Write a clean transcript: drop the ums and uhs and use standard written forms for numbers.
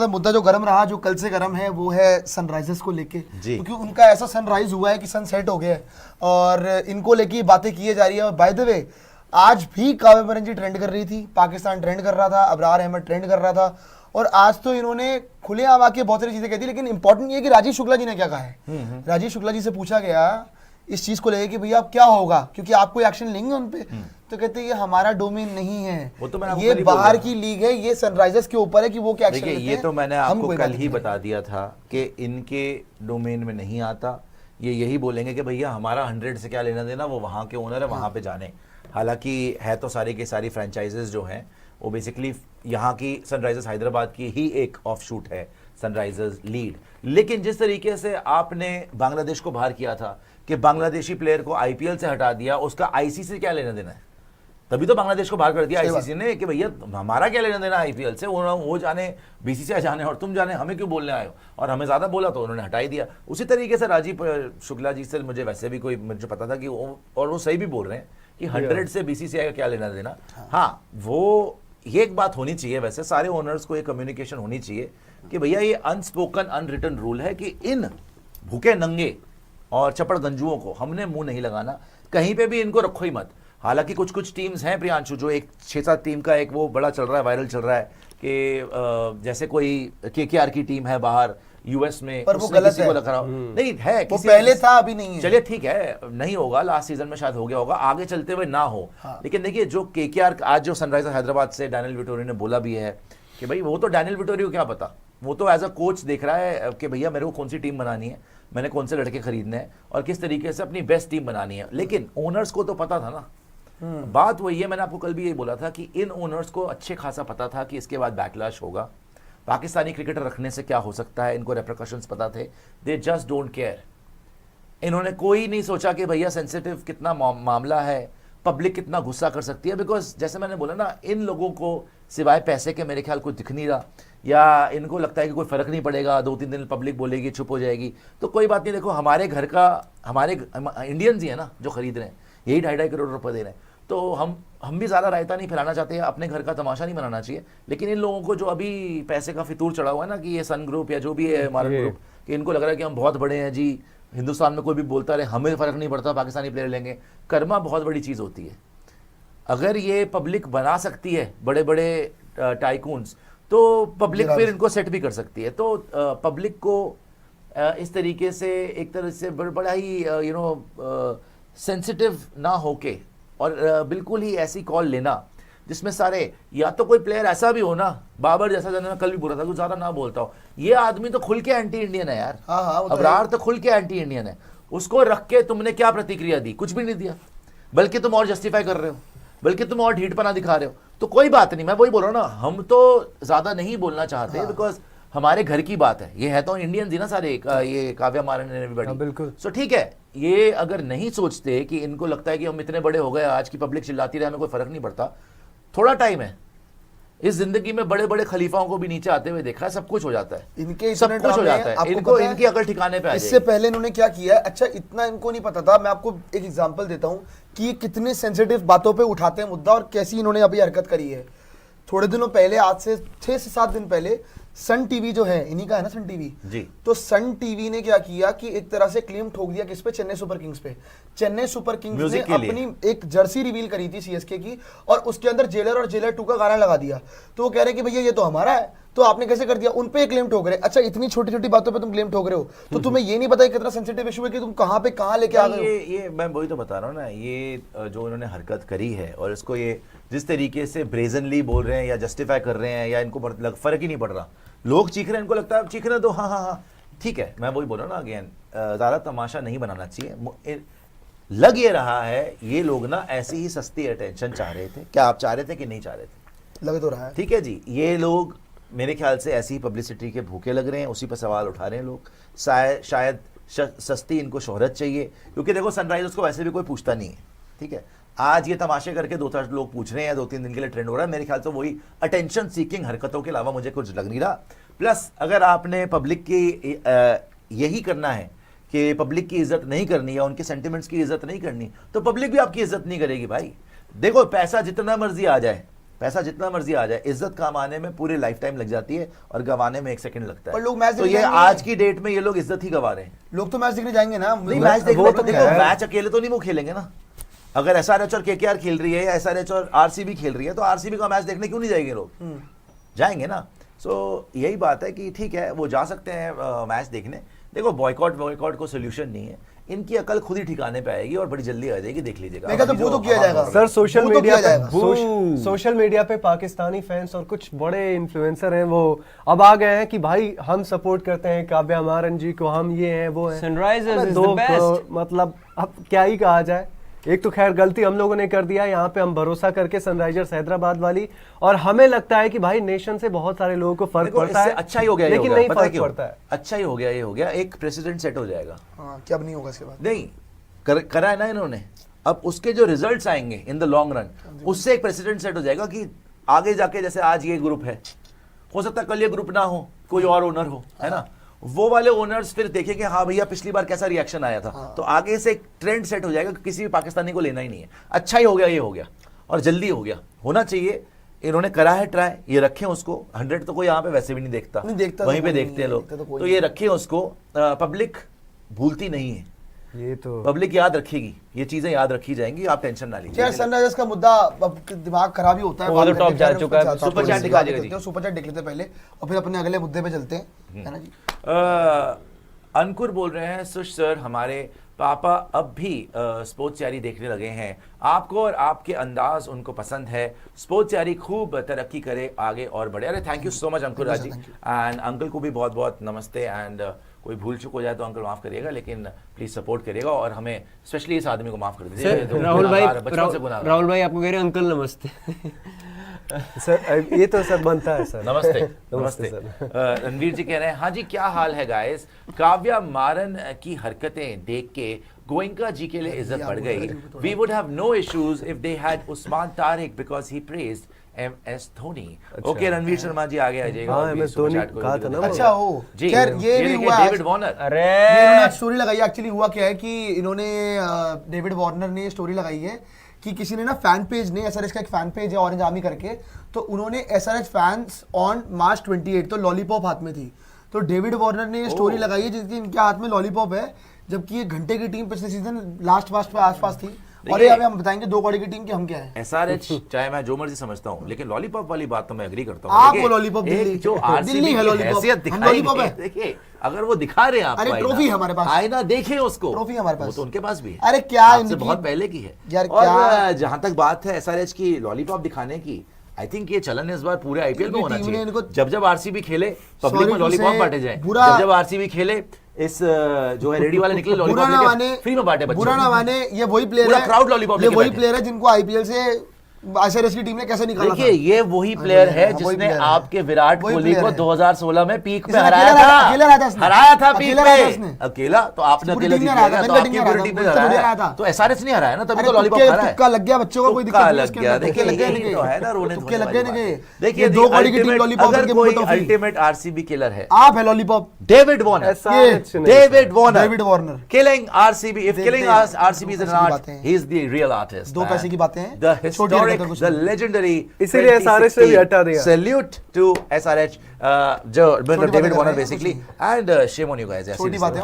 ज्यादा मुद्दा जो गर्म रहा, जो कल से गर्म है, वो है सनराइजर्स को लेके, क्योंकि उनका ऐसा सनराइज हुआ है कि सनसेट हो गया है और इनको लेके बातें की जा रही है। और बाय द वे आज भी काव्या मारन जी ट्रेंड कर रही थी, पाकिस्तान ट्रेंड कर रहा था, अबरार अहमद ट्रेंड कर रहा था, और आज तो इन्होंने खुलेआम आके बहुत सारी चीजें कह दी। लेकिन इंपॉर्टेंट ये कि राजीव शुक्ला जी ने क्या कहा है। राजीव शुक्ला जी से पूछा गया इस चीज को लेकर कि भैया अब क्या होगा, क्योंकि आप कोई एक्शन लेंगे उन पे, तो कहते हैं ये हमारा डोमेन नहीं है, वो तो मैंने ये बाहर की लीग है, ये सनराइजर्स के ऊपर है कि वो क्या एक्शन लेते हैं। ये तो मैंने आपको कल ही बता दिया था कि इनके डोमेन में नहीं आता। ये यही बोलेंगे कि भैया हमारा 100 से क्या लेना देना, वो वहाँ के ओनर है, वहाँ पे जाने। हालांकि है तो सारी की सारी फ्रेंचाइजेस जो हैं वो बेसिकली यहाँ की सनराइजर्स हैदराबाद की ही एक ऑफशूट है, सनराइजर्स लीड। लेकिन जिस तरीके से आपने बांग्लादेश को बाहर किया था कि बांग्लादेशी प्लेयर को आईपीएल से हटा दिया, उसका आईसीसी से क्या लेना देना है? तभी तो बांग्लादेश को बाहर कर दिया आईसीसी ने कि भैया हमारा क्या लेना देना आईपीएल से, वो जाने, बीसीसीआई जाने और तुम जाने, हमें क्यों बोलने आए हो? और हमें ज्यादा बोला तो उन्होंने हटा ही दिया। उसी तरीके से राजीव शुक्ला जी से मुझे वैसे भी कोई मुझे पता था कि और वो सही भी बोल रहे हैं कि 100 से बीसीसीआई का क्या लेना देना। हाँ, वो ये एक बात होनी चाहिए, वैसे सारे ओनर्स को ये कम्युनिकेशन होनी चाहिए कि भैया ये अनस्पोकन अनरिटन रूल है कि इन भूखे नंगे और चपड़ गंजुओं को हमने मुंह नहीं लगाना, कहीं पे भी इनको रखो ही मत। हालांकि कुछ कुछ टीम्स हैं प्रियांशु, जो एक 6-7 टीम का एक वो बड़ा चल रहा है, वायरल चल रहा है कि जैसे कोई केकेआर की टीम है बाहर यूएस में, पर वो गलत है, नहीं है, वो पहले था अभी नहीं है। चलिए ठीक है, नहीं होगा, लास्ट सीजन में शायद हो गया होगा, आगे चलते हुए ना हो। लेकिन देखिए जो केकेआर आज जो सनराइजर हैदराबाद से डैनियल विटोरी ने बोला भी है कि भाई वो तो डैनियल विटोरी को क्या पता, वो तो एज अ कोच देख रहा है कि भैया मेरे को कौन सी टीम बनानी है, मैंने कौन से लड़के खरीदने हैं और किस तरीके से अपनी बेस्ट टीम बनानी है। लेकिन ओनर्स को तो पता था ना। बात वही है, मैंने आपको कल भी यही बोला था कि इन ओनर्स को अच्छे खासा पता था कि इसके बाद बैकलैश होगा, पाकिस्तानी क्रिकेटर रखने से क्या हो सकता है, इनको रेपरकशंस पता थे। They just don't care. इन्होंने कोई नहीं सोचा कि भैया सेंसिटिव कितना मामला है, पब्लिक कितना गुस्सा कर सकती है। बिकॉज जैसे मैंने बोला ना, इन लोगों को सिवाय पैसे के मेरे ख्याल कोई दिख नहीं रहा, या इनको लगता है कि कोई फर्क नहीं पड़ेगा, 2-3 दिन पब्लिक बोलेगी, चुप हो जाएगी, तो कोई बात नहीं। देखो हमारे घर का, हमारे इंडियंस ही है ना जो खरीद रहे हैं, यही 2.5 करोड़ रुपए दे रहे हैं, तो हम भी ज़्यादा रायता नहीं फैलाना चाहते हैं, अपने घर का तमाशा नहीं मनाना चाहिए। लेकिन इन लोगों को जो अभी पैसे का फितूर चढ़ा हुआ है ना, कि ये सन ग्रुप या जो भी है हमारा ग्रुप, कि इनको लग रहा है कि हम बहुत बड़े हैं जी, हिंदुस्तान में कोई भी बोलता रहे, हमें फ़र्क नहीं पड़ता, पाकिस्तानी प्लेयर लेंगे। कर्मा बहुत बड़ी चीज़ होती है। अगर ये पब्लिक बना सकती है बड़े बड़े टाइकून्स, तो पब्लिक फिर इनको सेट भी कर सकती है। तो पब्लिक को इस तरीके से एक तरह से बड़ा ही सेंसिटिव ना होके और बिल्कुल ही ऐसी कॉल लेना जिसमें सारे, या तो कोई प्लेयर ऐसा भी हो ना, बाबर जैसा, जैसे मैं कल भी बोल रहा था, कुछ ज्यादा ना बोलता हो, ये आदमी तो खुल के एंटी इंडियन है यार। अबरार तो खुल के एंटी इंडियन है, उसको रख के तुमने क्या प्रतिक्रिया दी? कुछ भी नहीं दिया, बल्कि तुम और जस्टिफाई कर रहे हो, बल्कि तुम और ढीठपना दिखा रहे हो। तो कोई बात नहीं, मैं वही बोल रहा हूँ ना, हम तो ज्यादा नहीं बोलना चाहते, बिकॉज हमारे घर की बात है, ये है तो इंडियन ही ना सारे, ये काव्या मारन ने भी बड़ी, बिल्कुल। सो ठीक है, ये अगर नहीं सोचते कि इनको लगता है कि हम इतने बड़े हो गए, आज की पब्लिक चिल्लाती रहे, हमें कोई फर्क नहीं पड़ता, थोड़ा टाइम है। इस जिंदगी में बड़े बड़े खलीफाओं को भी नीचे आते हुए देखा है, सब कुछ हो जाता है, इनके सब कुछ हो जाता है, इनको इनकी अकल ठिकाने पे आ जाएगी। इससे पहले इन्होंने क्या किया है, अच्छा इतना इनको नहीं पता था। मैं आपको एक एग्जांपल देता हूं कि ये कितने सेंसिटिव बातों पे उठाते हैं मुद्दा और कैसी इन्होंने अभी हरकत करी है। थोड़े दिनों पहले, आज से 6 से 7 दिन पहले, सन टीवी जो है, इन्हीं का है ना सन टीवी जी, तो सन टीवी ने क्या किया कि एक तरह से क्लेम ठोक दिया किस पे, चेन्नई सुपर किंग्स पे। चेन्नई सुपर किंग्स ने अपनी एक जर्सी रिवील करी थी सीएसके की, और उसके अंदर जेलर और जेलर 2 का गाना लगा दिया। तो वो कह रहे हैं कि भैया ये तो हमारा है, तो आपने कैसे कर दिया? उन पे क्लेम ठोक रहे। अच्छा, इतनी छोटी छोटी बातों पे तुम क्लेम ठोक रहे हो, तो तुम्हें ये नहीं पता कितना सेंसिटिव इशू है कि तुम कहां पे कहां लेके आ गए हो। ये मैं वही तो बता रहा हूँ ना, ये जो उन्होंने हरकत करी है और इसको ये जिस तरीके से ब्रेजनली बोल रहे हैं या जस्टिफाई कर रहे हैं, या इनको फर्क ही नहीं पड़ रहा, लोग चीख रहे हैं, इनको लगता है चीखने दो, हाँ हाँ हाँ ठीक है। मैं वही बोल रहा हूँ ना, अगेन ज़्यादा तमाशा नहीं बनाना चाहिए। लग ये रहा है ये लोग ना ऐसी ही सस्ती अटेंशन चाह रहे थे। क्या आप चाह रहे थे कि नहीं चाह रहे थे? लग तो रहा है। ठीक है जी, ये लोग मेरे ख्याल से ऐसी पब्लिसिटी के भूखे लग रहे हैं, उसी पर सवाल उठा रहे हैं लोग। शायद सस्ती इनको शोहरत चाहिए, क्योंकि देखो सनराइजर्स को वैसे भी कोई पूछता नहीं है। ठीक है, आज ये तमाशे करके 2-4 लोग पूछ रहे हैं, 2-3 दिन के लिए ट्रेंड हो रहा है। मेरे ख्याल से वही अटेंशन सीकिंग हरकतों के अलावा मुझे कुछ लग नहीं रहा। प्लस अगर आपने पब्लिक की यही करना है कि पब्लिक की इज्जत नहीं करनी या उनके सेंटिमेंट्स की इज्जत नहीं करनी, तो पब्लिक भी आपकी इज्जत नहीं करेगी भाई। देखो पैसा जितना मर्जी आ जाए, पैसा जितना मर्जी आ जाए, इज्जत काम आने में पूरी लाइफ टाइम लग जाती है और गंवाने में 1 सेकंड लगता है। पर लोग मैच तो देखने ये जाएंगे। आज की डेट में ये लोग इज्जत ही गवा रहे हैं। लोग तो मैच देखने जाएंगे ना, नहीं, मैच देखने वो तो देखो, क्या है। मैच अकेले तो नहीं वो खेलेंगे ना। अगर एसआरएच और केकेआर खेल रही है या एसआरएच और आरसीबी खेल रही है, तो आरसीबी का मैच देखने क्यों नहीं जाएंगे लोग? जाएंगे ना। सो यही बात है कि ठीक है, वो जा सकते हैं मैच देखने। देखो, बॉयकॉट को सोल्यूशन नहीं है, इनकी अकल खुद ही ठिकाने पे आएगी और बड़ी जल्दी आ जाएगी, देख लीजिएगा। मैं कहता हूं वो तो किया जाएगा सर, सोशल वो तो मीडिया किया जाएगा। पे सोशल मीडिया पे पाकिस्तानी फैंस और कुछ बड़े इन्फ्लुएंसर हैं, वो अब आ गए हैं कि भाई हम सपोर्ट करते हैं काव्या मारन जी को, हम ये हैं वो हैं। सनराइजर्स अबे इज दो द बेस्ट। मतलब अब क्या ही कहा जाए। एक तो खैर गलती हम लोगों ने कर दिया यहाँ पे, हम भरोसा करके सनराइजर्स हैदराबाद वाली, और हमें लगता है कि भाई नेशन से बहुत सारे लोगों को फर्क पड़ता है। अच्छा ही हो गया, लेकिन नहीं फर्क पड़ता है। अच्छा ही हो गया, ये हो गया, एक प्रेसिडेंट सेट हो जाएगा। हाँ, क्या अब नहीं होगा इसके बाद। नहीं करा है ना इन्होंने, अब उसके जो रिजल्ट्स आएंगे इन द लॉन्ग रन, उससे एक प्रेसिडेंट सेट हो जाएगा कि आगे जाके, जैसे आज ये ग्रुप है, हो सकता है कल ये ग्रुप ना हो, कोई और ओनर हो, है ना, वो वाले ओनर्स फिर देखेंगे हाँ भैया पिछली बार कैसा रिएक्शन आया था, तो आगे से एक ट्रेंड सेट हो जाएगा कि किसी भी पाकिस्तानी को लेना ही नहीं है। अच्छा ही हो गया, ये हो गया और जल्दी हो गया, होना चाहिए। इन्होंने करा है ट्राई, ये रखें उसको। 100 तो कोई यहाँ पे वैसे भी नहीं देखता, वहीं पे देखते हैं लोग, तो ये रखें उसको। पब्लिक भूलती नहीं है, ये तो पब्लिक याद रखेगी, ये चीजें याद रखी जाएंगी, आप टेंशन ना लीजिए। यार सनराइजर्स का मुद्दा अब दिमाग खराब ही होता है। Over the top जा चुका है। सुपर चैट दिखा दीजिएगा जी। सुपर चैट देख लेते हैं पहले और फिर अपने अगले मुद्दे पे चलते हैं, है ना जी। अंकुर बोल रहे हैं, सुश सर हमारे पापा अब भी स्पोर्ट्स यारी देखने लगे हैं, आपको और आपके अंदाज उनको पसंद है, स्पोर्ट्स यारी खूब तरक्की करे, आगे और बढ़े। अरे थैंक यू सो मच अंकुर राजी, एंड अंकल को भी बहुत बहुत नमस्ते। एंड कोई भूल चूक हो जाए तो अंकल माफ करिएगा, लेकिन प्लीज सपोर्ट करिएगा और हमें स्पेशली इस आदमी को माफ कर दीजिए। सर, राहुल भाई आपको कह रहे हैं अंकल नमस्ते। सर ये तो सर बनता है सर। नमस्ते नमस्ते नमस्ते। रणवीर जी कह रहे हैं, हाँ जी क्या हाल है गाइस, काव्या मारन की हरकतें देख के गोयंका जी के लिए इज्जत बढ़ गई। We would have no issues if they had Usman Tariq because he praised MS Dhoni. Okay Ranveer Sharma ji आगे आ जाइएगा। हाँ, MS धोनी कहा था ना। अच्छा हो, जी, खैर ये भी हुआ डेविड वार्नर। अरे इन्होंने स्टोरी लगाई। एक्चुअली हुआ क्या है कि इन्होंने डेविड वार्नर ने स्टोरी लगाई है कि किसी ने ना फैन पेज ने, SRH का एक फैन पेज है ऑरेंज आर्मी करके, तो उन्होंने SRH फैंस ऑन मार्च 28 तो लॉलीपॉप हाथ में थी, तो डेविड वार्नर ने स्टोरी लगाई है जिसकी इनके हाथ में लॉलीपॉप है, जबकि ये घंटे की टीम पिछले सीजन लास्ट पे आसपास थी। और ये हमें हम बताएंगे 2 कौड़ी की टीम की हम क्या है। SRH चाहे मैं जो मर्जी समझता हूँ, लेकिन लॉलीपॉप वाली बात तो मैं एग्री करता हूँ। आप वो लॉलीपॉप दिल्ली, जो दिल्ली है लॉलीपॉप, हम लॉलीपॉप है। देखिए अगर वो दिखा रहे हैं आपको, अरे ट्रॉफी है हमारे पास, आईना देखें उसको, ट्रॉफी हमारे पास, वो तो उनके पास भी है। अरे क्या आपसे बहुत पहले की है यार। और जहां तक बात है SRH की लॉलीपॉप दिखाने की, आई थिंक ये चलन इस बार पूरे IPL में होना चाहिए। जब जब RCB खेले पब्लिक में लॉलीपॉप बांटे जाए, जब जब RCB खेले इस जो है रेडी वाले निकले लॉलीपॉप फ्री में बांटे बच्चों। बुरा ना माने, ये वही प्लेयर है, क्राउड लॉलीपॉप, ये वही प्लेयर है जिनको IPL से SRH की टीम ने कैसे निकाला था। देखिए ये वही प्लेयर है जिसने आपके विराट कोहली को 2016 में पीक पे हराया था पीक पे अकेला। तो आपने अकेला जीता, तो आपकी पूरी टीम ने हराया, तो SRH नहीं हराया ना, तभी तो लॉलीपॉप हराया है। तुक्का लग गया बच्चों को, कोई दिक्कत नहीं लग गया। देखिए यही तो है ना रोने तुक्के लग गए नहीं। देखिए 2 कौड़ी की टीम लॉलीपॉप अगर करके कोई बहुत टॉफी। अल्टीमेट RCB किलर है, आप है lollipop. David Warner, David Warner killing RCB. If killing RCB is an art, he is the real artist. 2 पैसे की बातें हैं, The historic, the legendary. इसीलिए SRH से भी हटा दिया। Salute to SRH, जो David Warner basically, and shame on you guys. छोटी बातें।